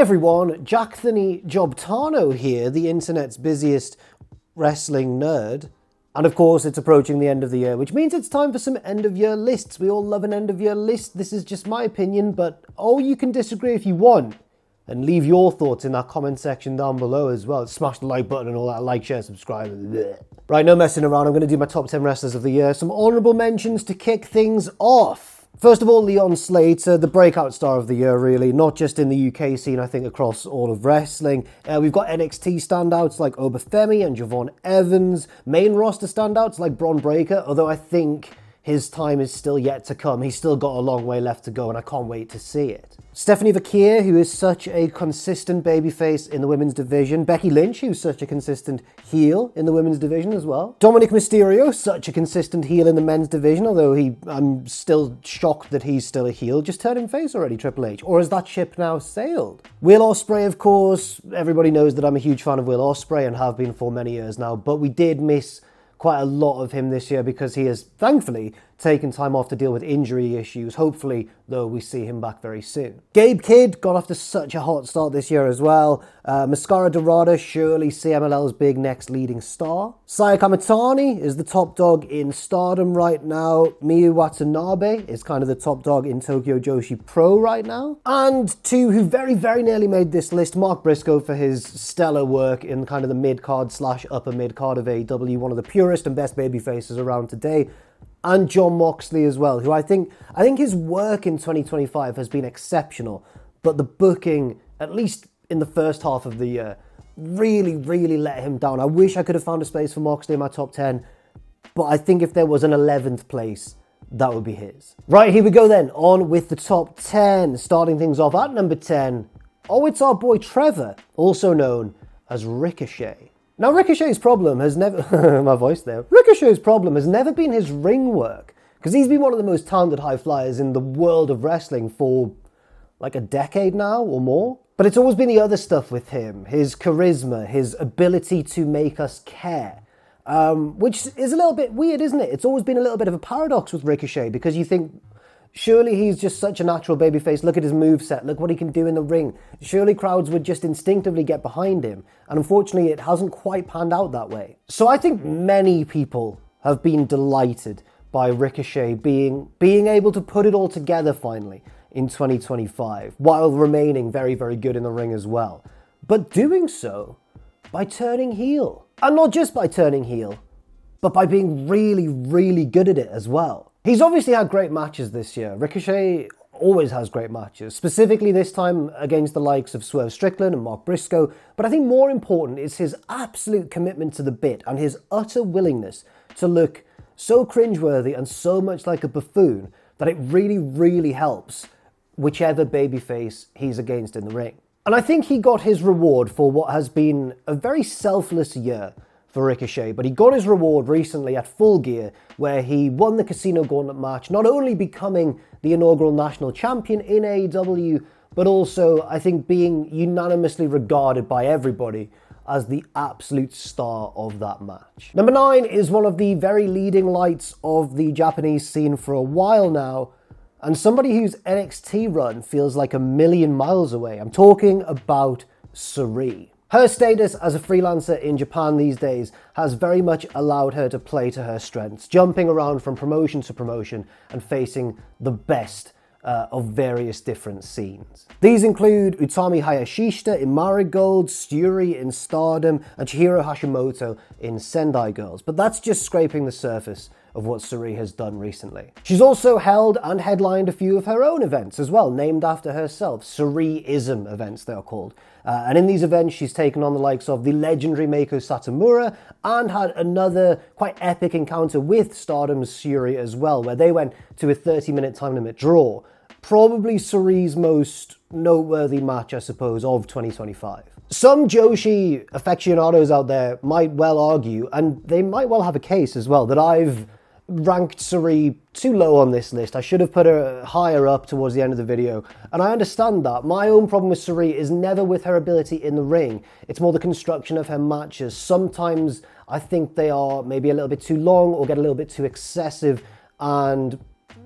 everyone, Jackthony Jobtano here, the internet's busiest wrestling nerd. And of course, it's approaching the end of the year, which means it's time for some end-of-year lists. We all love an end-of-year list. This is just my opinion, but you can disagree if you want. And leave your thoughts in that comment section down below as well. Smash the like button and all that. Like, share, subscribe. Blech. Right, no messing around. I'm going to do my top 10 wrestlers of the year. Some honourable mentions to kick things off. First of all, Leon Slater, the breakout star of the year, really. Not just in the UK scene, I think, across all of wrestling. We've got NXT standouts like Obafemi and Javon Evans. Main roster standouts like Bron Breakker, although I think his time is still yet to come. He's still got a long way left to go, and I can't wait to see it. Stephanie Vakir, who is such a consistent babyface in the women's division. Becky Lynch, who's such a consistent heel in the women's division as well. Dominic Mysterio, such a consistent heel in the men's division, although I'm still shocked that he's still a heel. Just turning face already, Triple H. Or has that ship now sailed? Will Ospreay, of course. Everybody knows that I'm a huge fan of Will Ospreay and have been for many years now, but we did miss quite a lot of him this year because he has, thankfully, taken time off to deal with injury issues. Hopefully, though, we see him back very soon. Gabe Kidd got off to such a hot start this year as well. Mascara Dorada, surely CMLL's big next leading star. Saya Kamatani is the top dog in Stardom right now. Miyu Watanabe is kind of the top dog in Tokyo Joshi Pro right now. And two who very, very nearly made this list, Mark Briscoe for his stellar work in kind of the mid-card / upper mid-card of AEW, one of the purest and best baby faces around today. And Jon Moxley as well, who I think his work in 2025 has been exceptional, but the booking, at least in the first half of the year, really, really let him down. I wish I could have found a space for Moxley in my top 10, but I think if there was an 11th place, that would be his. Right, here we go then, on with the top 10. Starting things off at number 10, it's our boy Trevor, also known as Ricochet. Now, Ricochet's problem has never... my voice there. Ricochet's problem has never been his ring work, because he's been one of the most talented high flyers in the world of wrestling for like a decade now or more. But it's always been the other stuff with him, his charisma, his ability to make us care, which is a little bit weird, isn't it? It's always been a little bit of a paradox with Ricochet, because you think, surely he's just such a natural babyface. Look at his moveset. Look what he can do in the ring. Surely crowds would just instinctively get behind him. And unfortunately, it hasn't quite panned out that way. So I think many people have been delighted by Ricochet being able to put it all together finally in 2025, while remaining very, very good in the ring as well. But doing so by turning heel. And not just by turning heel, but by being really, really good at it as well. He's obviously had great matches this year. Ricochet always has great matches, specifically this time against the likes of Swerve Strickland and Mark Briscoe. But I think more important is his absolute commitment to the bit and his utter willingness to look so cringeworthy and so much like a buffoon that it really, really helps whichever babyface he's against in the ring. And I think he got his reward for what has been a very selfless year for Ricochet, but he got his reward recently at Full Gear, where he won the Casino Gauntlet match, not only becoming the inaugural national champion in AEW, but also, I think, being unanimously regarded by everybody as the absolute star of that match. Number 9 is one of the very leading lights of the Japanese scene for a while now, and somebody whose NXT run feels like a million miles away. I'm talking about Sareee. Her status as a freelancer in Japan these days has very much allowed her to play to her strengths, jumping around from promotion to promotion and facing the best of various different scenes. These include Utami Hayashishita in Marigold, Sturi in Stardom, and Chihiro Hashimoto in Sendai Girls. But that's just scraping the surface of what Sareee has done recently. She's also held and headlined a few of her own events as well, named after herself, Sareeism events they are called. And in these events, she's taken on the likes of the legendary Meiko Satomura and had another quite epic encounter with Stardom's Syuri as well, where they went to a 30-minute time limit draw. Probably Saree's most noteworthy match, I suppose, of 2025. Some Joshi aficionados out there might well argue, and they might well have a case as well, that I've ranked Sareee too low on this list. I should have put her higher up towards the end of the video, and I understand that. My own problem with Sareee is never with her ability in the ring. It's more the construction of her matches. Sometimes I think they are maybe a little bit too long or get a little bit too excessive, and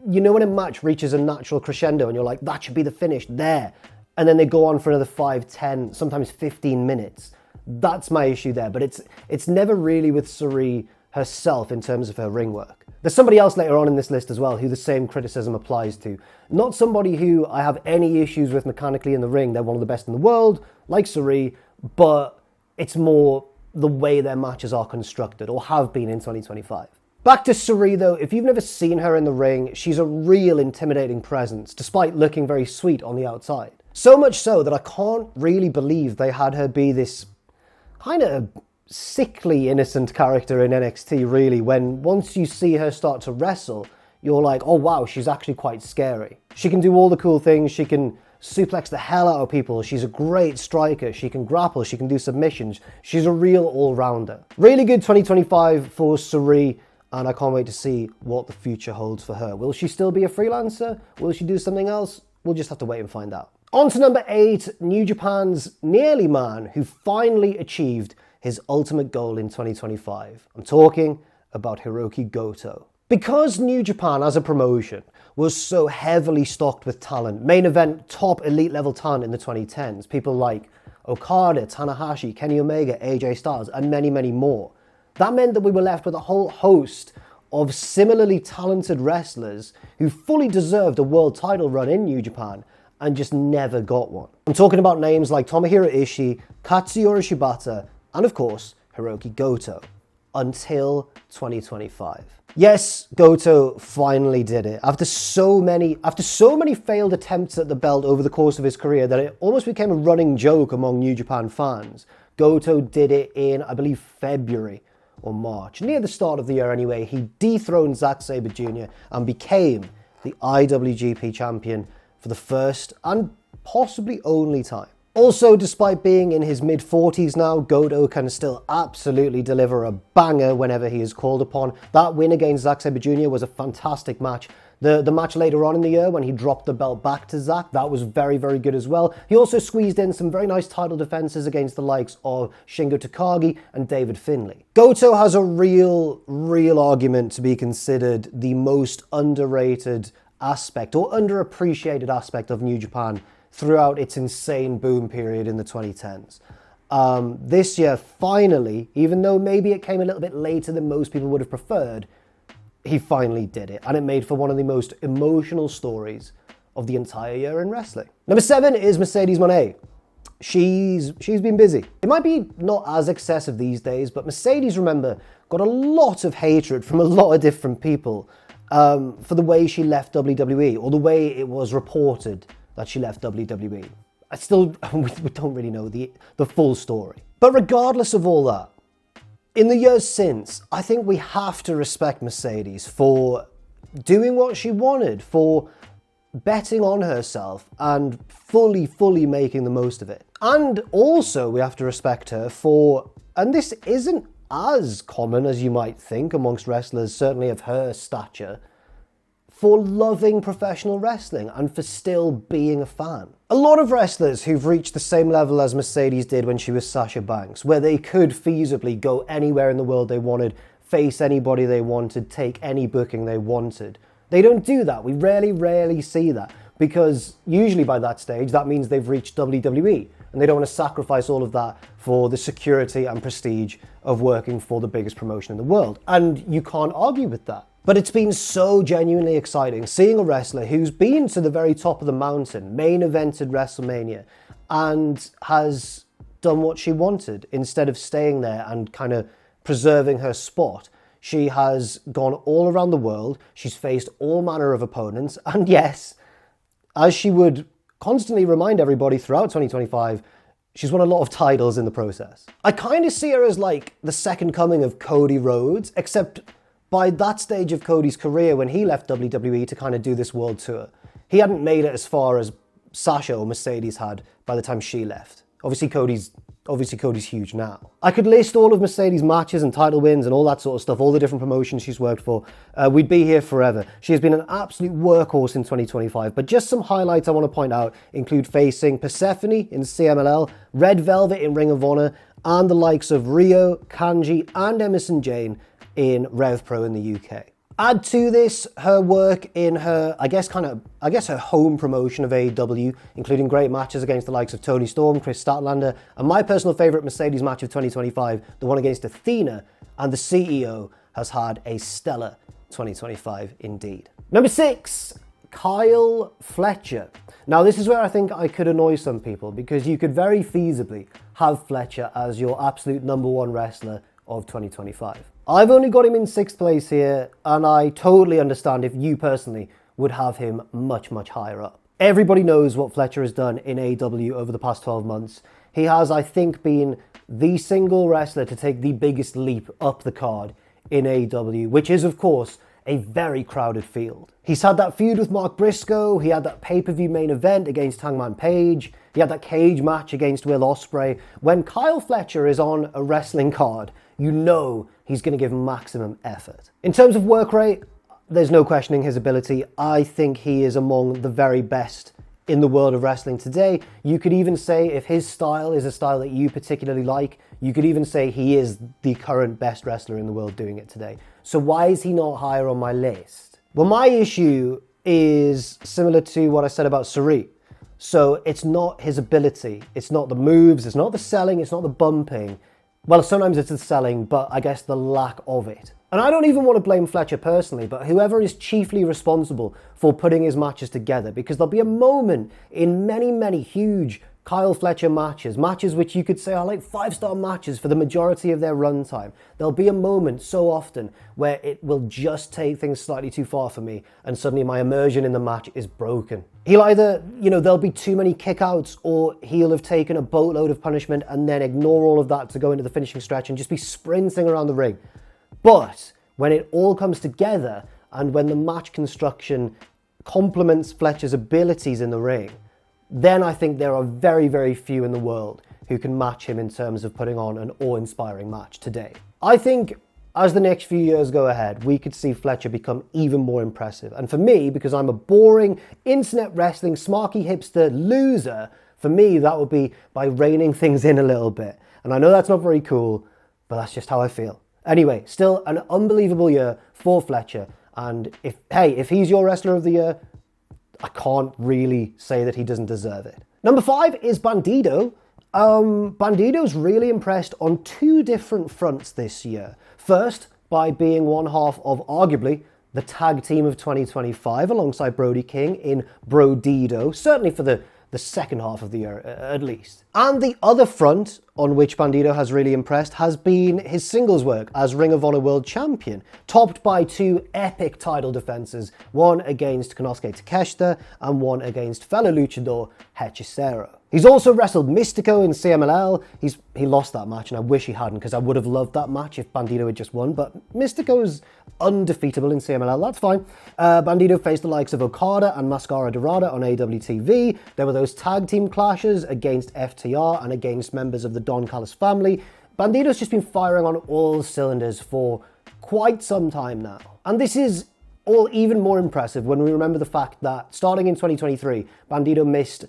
you know when a match reaches a natural crescendo and you're like, that should be the finish there, and then they go on for another 5, 10, sometimes 15 minutes. That's my issue there, but it's never really with Cirie herself in terms of her ring work. There's somebody else later on in this list as well who the same criticism applies to. Not somebody who I have any issues with mechanically in the ring. They're one of the best in the world, like Cirie, but it's more the way their matches are constructed, or have been in 2025. Back to Cirie though, if you've never seen her in the ring, she's a real intimidating presence, despite looking very sweet on the outside. So much so that I can't really believe they had her be this kind of sickly innocent character in NXT, really, when once you see her start to wrestle, you're like, oh wow, she's actually quite scary. She can do all the cool things, she can suplex the hell out of people, she's a great striker, she can grapple, she can do submissions, she's a real all-rounder. Really good 2025 for Cirie, and I can't wait to see what the future holds for her. Will she still be a freelancer? Will she do something else? We'll just have to wait and find out. On to number 8, New Japan's nearly man who finally achieved his ultimate goal in 2025. I'm talking about Hiroki Goto. Because New Japan as a promotion was so heavily stocked with talent, main event top elite level talent in the 2010s, people like Okada, Tanahashi, Kenny Omega, AJ Styles, and many, many more. That meant that we were left with a whole host of similarly talented wrestlers who fully deserved a world title run in New Japan and just never got one. I'm talking about names like Tomohiro Ishii, Katsuyori Shibata, and of course, Hiroki Goto, until 2025. Yes, Goto finally did it. After so many failed attempts at the belt over the course of his career that it almost became a running joke among New Japan fans, Goto did it in, I believe, February or March. Near the start of the year anyway, he dethroned Zack Sabre Jr. and became the IWGP champion for the first and possibly only time. Also, despite being in his mid-40s now, Goto can still absolutely deliver a banger whenever he is called upon. That win against Zack Sabre Jr. was a fantastic match. The match later on in the year when he dropped the belt back to Zack, that was very, very good as well. He also squeezed in some very nice title defenses against the likes of Shingo Takagi and David Finlay. Goto has a real argument to be considered the most underrated aspect or underappreciated aspect of New Japan throughout its insane boom period in the 2010s. This year, finally, even though maybe it came a little bit later than most people would have preferred, he finally did it, and it made for one of the most emotional stories of the entire year in wrestling. Number 7 is Mercedes Moné. She's been busy. It might be not as excessive these days, but Mercedes, remember, got a lot of hatred from a lot of different people for the way she left WWE, or the way it was reported that she left WWE. We don't really know the full story. But regardless of all that, in the years since, I think we have to respect Mercedes for doing what she wanted, for betting on herself and fully making the most of it. And also we have to respect her for, and this isn't as common as you might think amongst wrestlers, certainly of her stature, for loving professional wrestling and for still being a fan. A lot of wrestlers who've reached the same level as Mercedes did when she was Sasha Banks, where they could feasibly go anywhere in the world they wanted, face anybody they wanted, take any booking they wanted. They don't do that. We rarely see that, because usually by that stage, that means they've reached WWE, and they don't want to sacrifice all of that for the security and prestige of working for the biggest promotion in the world. And you can't argue with that. But it's been so genuinely exciting seeing a wrestler who's been to the very top of the mountain, main evented WrestleMania, and has done what she wanted instead of staying there and kind of preserving her spot. She has gone all around the world, she's faced all manner of opponents, and yes, as she would constantly remind everybody throughout 2025, she's won a lot of titles in the process. I kind of see her as like the second coming of Cody Rhodes, except by that stage of Cody's career when he left WWE to kind of do this world tour, he hadn't made it as far as Sasha or Mercedes had by the time she left. Obviously Cody's huge now. I could list all of Mercedes' matches and title wins and all that sort of stuff, all the different promotions she's worked for. We'd be here forever. She has been an absolute workhorse in 2025, but just some highlights I want to point out include facing Persephone in CMLL, Red Velvet in Ring of Honor, and the likes of Rio, Kanji, and Emerson Jane in Rev Pro in the UK. Add to this her work in her, I guess her home promotion of AEW, including great matches against the likes of Toni Storm, Chris Statlander, and my personal favourite Mercedes match of 2025, the one against Athena, and the CEO has had a stellar 2025 indeed. Number 6, Kyle Fletcher. Now this is where I think I could annoy some people, because you could very feasibly have Fletcher as your absolute number 1 wrestler of 2025. I've only got him in 6th place here, and I totally understand if you personally would have him much, much higher up. Everybody knows what Fletcher has done in AEW over the past 12 months. He has, I think, been the single wrestler to take the biggest leap up the card in AEW, which is, of course, a very crowded field. He's had that feud with Mark Briscoe, he had that pay-per-view main event against Hangman Page, he had that cage match against Will Ospreay. When Kyle Fletcher is on a wrestling card, you know he's going to give maximum effort. In terms of work rate, there's no questioning his ability. I think he is among the very best in the world of wrestling today. You could even say, if his style is a style that you particularly like, you could even say he is the current best wrestler in the world doing it today. So why is he not higher on my list? Well, my issue is similar to what I said about Sarit. So it's not his ability, it's not the moves, it's not the selling, it's not the bumping. Well, sometimes it's the selling, but I guess the lack of it. And I don't even want to blame Fletcher personally, but whoever is chiefly responsible for putting his matches together, because there'll be a moment in many, many huge Kyle Fletcher matches which you could say are like 5-star matches for the majority of their runtime. There'll be a moment so often where it will just take things slightly too far for me, and suddenly my immersion in the match is broken. He'll either, there'll be too many kickouts, or he'll have taken a boatload of punishment and then ignore all of that to go into the finishing stretch and just be sprinting around the ring. But when it all comes together, and when the match construction complements Fletcher's abilities in the ring, then I think there are very, very few in the world who can match him in terms of putting on an awe-inspiring match today. I think as the next few years go ahead, we could see Fletcher become even more impressive. And for me, because I'm a boring, internet wrestling, smarky hipster loser, for me that would be by reining things in a little bit. And I know that's not very cool, but that's just how I feel. Anyway, still an unbelievable year for Fletcher. And if he's your wrestler of the year, I can't really say that he doesn't deserve it. Number 5 is Bandido. Bandido's really impressed on 2 different fronts this year. First, by being one half of arguably the tag team of 2025 alongside Brody King in Brodido, certainly for the second half of the year at least. And the other front on which Bandido has really impressed has been his singles work as Ring of Honor World Champion, topped by 2 epic title defenses, one against Konosuke Takeshita and one against fellow luchador Hechicero. He's also wrestled Mystico in CMLL. He lost that match, and I wish he hadn't, because I would have loved that match if Bandido had just won, but Mystico's undefeatable in CMLL, that's fine. Bandido faced the likes of Okada and Mascara Dorada on AWTV. There were those tag team clashes against FTR and against members of the Don Callis family. Bandido's just been firing on all cylinders for quite some time now. And this is all even more impressive when we remember the fact that starting in 2023, Bandido missed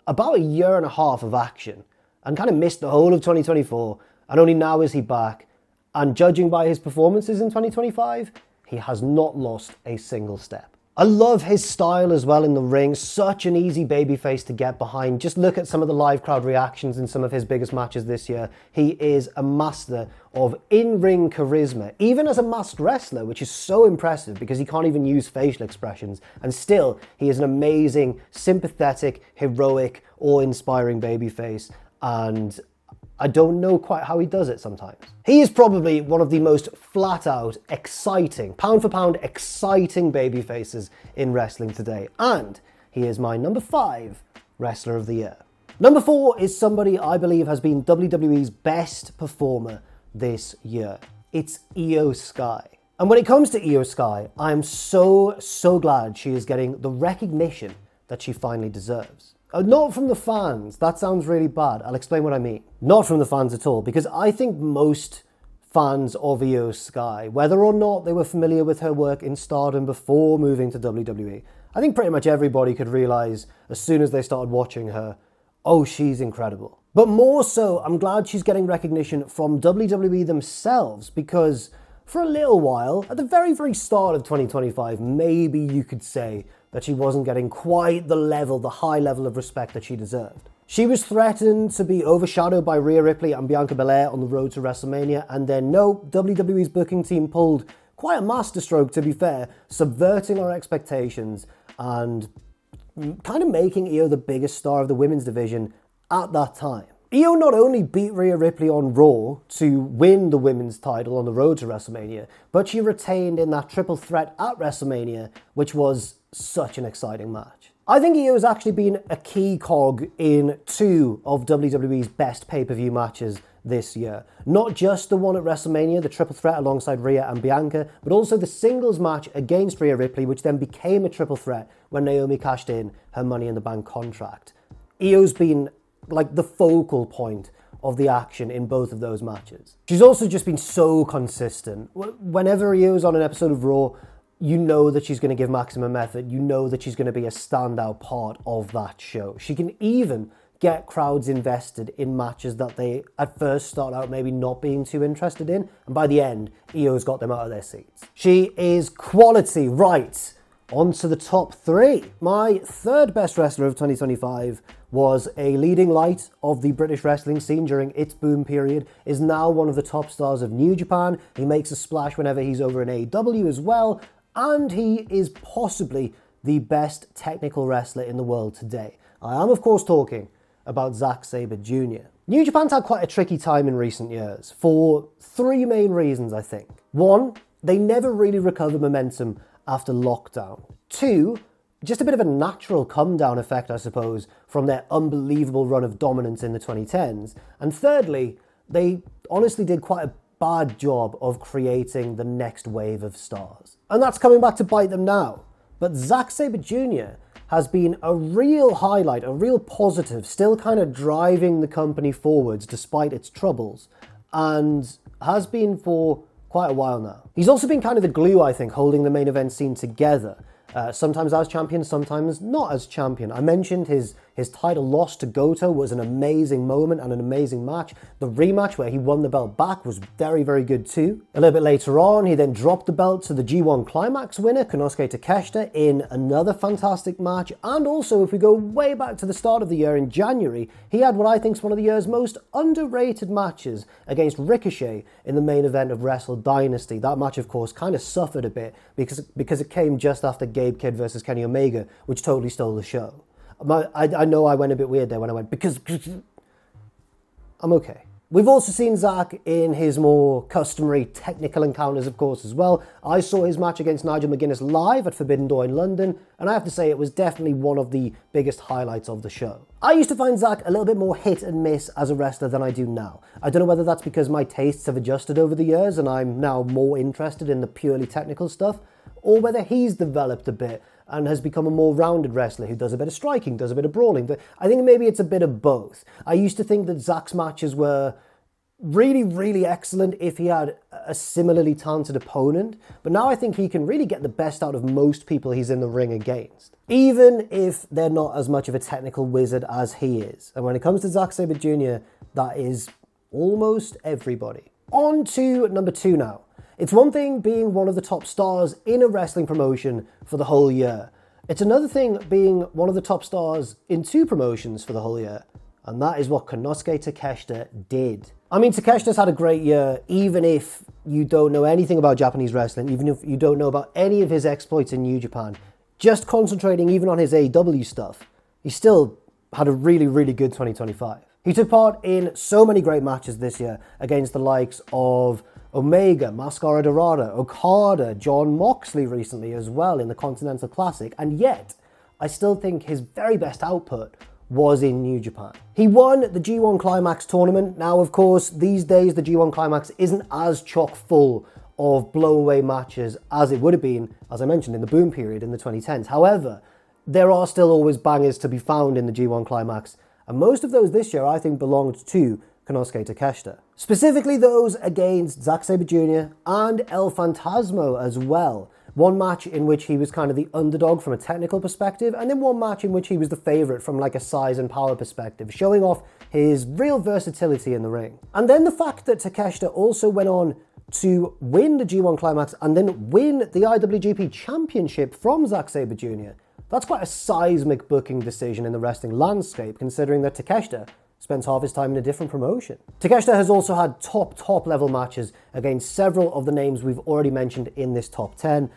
about a year and a half of action and kind of missed the whole of 2024, and only now is he back. And judging by his performances in 2025, he has not lost a single step. I love his style as well in the ring, such an easy babyface to get behind. Just look at some of the live crowd reactions in some of his biggest matches this year. He is a master of in-ring charisma, even as a masked wrestler, which is so impressive because he can't even use facial expressions. And still, he is an amazing, sympathetic, heroic, awe-inspiring babyface. And I don't know quite how he does it sometimes. He is probably one of the most flat-out, exciting, pound-for-pound exciting babyfaces in wrestling today. And he is my number 5 wrestler of the year. Number 4 is somebody I believe has been WWE's best performer this year. It's Io Sky. And when it comes to Io Sky, I am so glad she is getting the recognition that she finally deserves. Not from the fans, that sounds really bad. I'll explain what I mean. Not from the fans at all, because I think most fans of Io Sky, whether or not they were familiar with her work in Stardom before moving to WWE, I think pretty much everybody could realize as soon as they started watching her, oh, she's incredible. But more so, I'm glad she's getting recognition from WWE themselves, because for a little while, at the very, very start of 2025, maybe you could say that she wasn't getting quite the high level of respect that she deserved. She was threatened to be overshadowed by Rhea Ripley and Bianca Belair on the road to WrestleMania, and then no, WWE's booking team pulled quite a masterstroke, to be fair, subverting our expectations and kind of making Io the biggest star of the women's division at that time. Io not only beat Rhea Ripley on Raw to win the women's title on the road to WrestleMania, but she retained in that triple threat at WrestleMania, which was such an exciting match. I think Io has actually been a key cog in 2 of WWE's best pay-per-view matches this year. Not just the one at WrestleMania, the triple threat alongside Rhea and Bianca, but also the singles match against Rhea Ripley, which then became a triple threat when Naomi cashed in her Money in the Bank contract. Io's been like the focal point of the action in both of those matches. She's also just been so consistent. Whenever Io's on an episode of Raw, you know that she's going to give maximum effort. You know that she's going to be a standout part of that show. She can even get crowds invested in matches that they at first start out maybe not being too interested in, and by the end, Io's got them out of their seats. She is quality. Right, on to the top 3. My third best wrestler of 2025 was a leading light of the British wrestling scene during its boom period, is now one of the top stars of New Japan. He makes a splash whenever he's over in AEW as well, and he is possibly the best technical wrestler in the world today. I am, of course, talking about Zack Sabre Jr. New Japan's had quite a tricky time in recent years for 3 main reasons, I think. 1, they never really recovered momentum after lockdown. 2, just a bit of a natural come-down effect, I suppose, from their unbelievable run of dominance in the 2010s. And thirdly, they honestly did quite a bad job of creating the next wave of stars. And that's coming back to bite them now. But Zack Sabre Jr. has been a real highlight, a real positive, still kind of driving the company forwards despite its troubles, and has been for quite a while now. He's also been kind of the glue, I think, holding the main event scene together. Sometimes as champion, sometimes not as champion. I mentioned his title loss to Goto was an amazing moment and an amazing match. The rematch where he won the belt back was very, very good too. A little bit later on, he then dropped the belt to the G1 Climax winner, Konosuke Takeshita, in another fantastic match. And also, if we go way back to the start of the year in January, he had what I think is one of the year's most underrated matches against Ricochet in the main event of Wrestle Dynasty. That match, of course, kind of suffered a bit because it came just after Gabe Kidd versus Kenny Omega, which totally stole the show. I know I went a bit weird there when I went, because I'm okay. We've also seen Zack in his more customary technical encounters, of course, as well. I saw his match against Nigel McGuinness live at Forbidden Door in London, and I have to say it was definitely one of the biggest highlights of the show. I used to find Zack a little bit more hit and miss as a wrestler than I do now. I don't know whether that's because my tastes have adjusted over the years and I'm now more interested in the purely technical stuff, or whether he's developed a bit and has become a more rounded wrestler who does a bit of striking, does a bit of brawling. But I think maybe it's a bit of both. I used to think that Zack's matches were really, really excellent if he had a similarly talented opponent. But now I think he can really get the best out of most people he's in the ring against, even if they're not as much of a technical wizard as he is. And when it comes to Zack Sabre Jr., that is almost everybody. On to number 2 now. It's one thing being one of the top stars in a wrestling promotion for the whole year. It's another thing being one of the top stars in 2 promotions for the whole year. And that is what Konosuke Takeshita did. I mean, Takeshita's had a great year, even if you don't know anything about Japanese wrestling, even if you don't know about any of his exploits in New Japan. Just concentrating even on his AEW stuff, he still had a really, really good 2025. He took part in so many great matches this year against the likes of Omega, Mascara Dorada, Okada, Jon Moxley recently as well in the Continental Classic, and yet I still think his very best output was in New Japan. He won the G1 Climax tournament. Now, of course, these days the G1 Climax isn't as chock full of blow-away matches as it would have been, as I mentioned, in the boom period in the 2010s. However, there are still always bangers to be found in the G1 Climax, and most of those this year I think belonged to Konosuke Takeshita. Specifically those against Zack Sabre Jr. and El Phantasmo as well. One match in which he was kind of the underdog from a technical perspective, and then one match in which he was the favourite from like a size and power perspective, showing off his real versatility in the ring. And then the fact that Takeshita also went on to win the G1 Climax and then win the IWGP Championship from Zack Sabre Jr. That's quite a seismic booking decision in the wrestling landscape, considering that Takeshita spends half his time in a different promotion. Takeshita has also had top level matches against several of the names we've already mentioned in this top 10.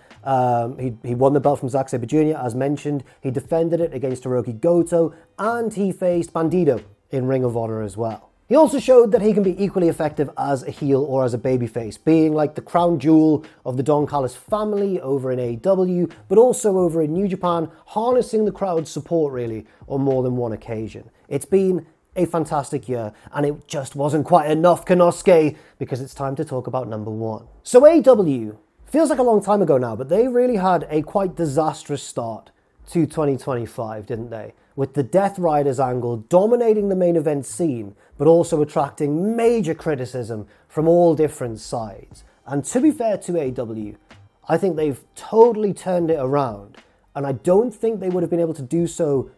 He won the belt from Zack Sabre Jr., as mentioned. He defended it against Hiroki Goto, and he faced Bandido in Ring of Honor as well. He also showed that he can be equally effective as a heel or as a babyface, being like the crown jewel of the Don Callis family over in AEW, but also over in New Japan, harnessing the crowd's support really on more than one occasion. It's been a fantastic year, and it just wasn't quite enough, Konosuke, because it's time to talk about number one. So AEW, feels like a long time ago now, but they really had a quite disastrous start to 2025, didn't they? With the Death Riders angle dominating the main event scene, but also attracting major criticism from all different sides. And to be fair to AEW, I think they've totally turned it around, and I don't think they would have been able to do so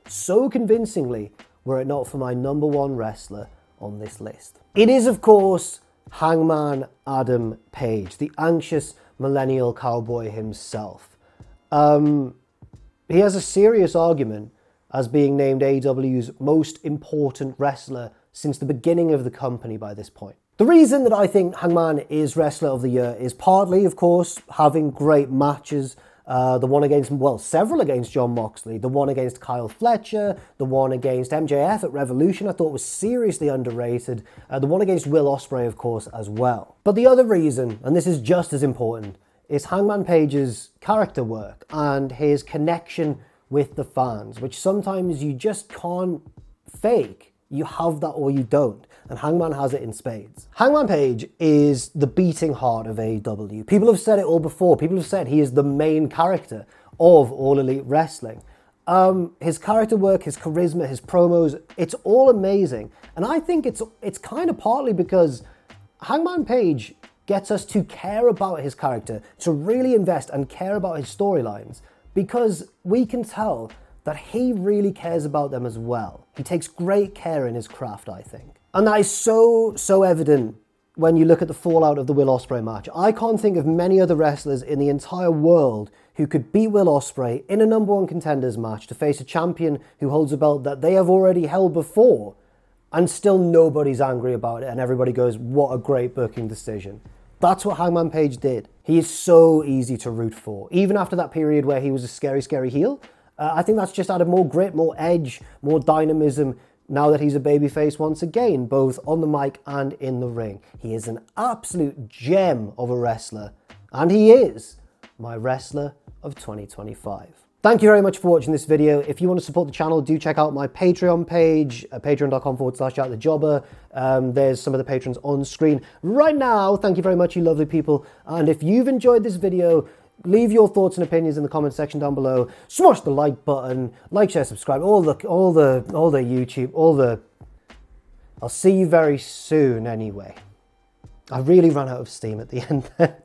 convincingly were it not for my number one wrestler on this list. It is, of course, Hangman Adam Page, the anxious millennial cowboy himself. He has a serious argument as being named AEW's most important wrestler since the beginning of the company by this point. The reason that I think Hangman is Wrestler of the Year is partly, of course, having great matches. The one against, well, several against Jon Moxley, the one against Kyle Fletcher, the one against MJF at Revolution I thought was seriously underrated, the one against Will Ospreay, of course, as well. But the other reason, and this is just as important, is Hangman Page's character work and his connection with the fans, which sometimes you just can't fake. You have that or you don't, and Hangman has it in spades. Hangman Page is the beating heart of AEW. People have said it all before. People have said he is the main character of All Elite Wrestling. His character work, his charisma, his promos, it's all amazing. And I think it's kind of partly because Hangman Page gets us to care about his character, to really invest and care about his storylines, because we can tell that he really cares about them as well. He takes great care in his craft, I think. And that is so evident when you look at the fallout of the Will Ospreay match. I can't think of many other wrestlers in the entire world who could beat Will Ospreay in a number one contenders match to face a champion who holds a belt that they have already held before, and still nobody's angry about it and everybody goes, what a great booking decision. That's what Hangman Page did. He is so easy to root for. Even after that period where he was a scary heel, I think that's just added more grit, more edge, more dynamism now that he's a babyface once again, both on the mic and in the ring. He is an absolute gem of a wrestler, and he is my wrestler of 2025. Thank you very much for watching this video. If you want to support the channel, do check out my Patreon page, patreon.com/JackTheJobber. There's some of the patrons on screen right now. Thank you very much, you lovely people. And if you've enjoyed this video, leave your thoughts and opinions in the comment section down below. Smash the like button, like, share, subscribe, all the YouTube, I'll see you very soon anyway. I really ran out of steam at the end there.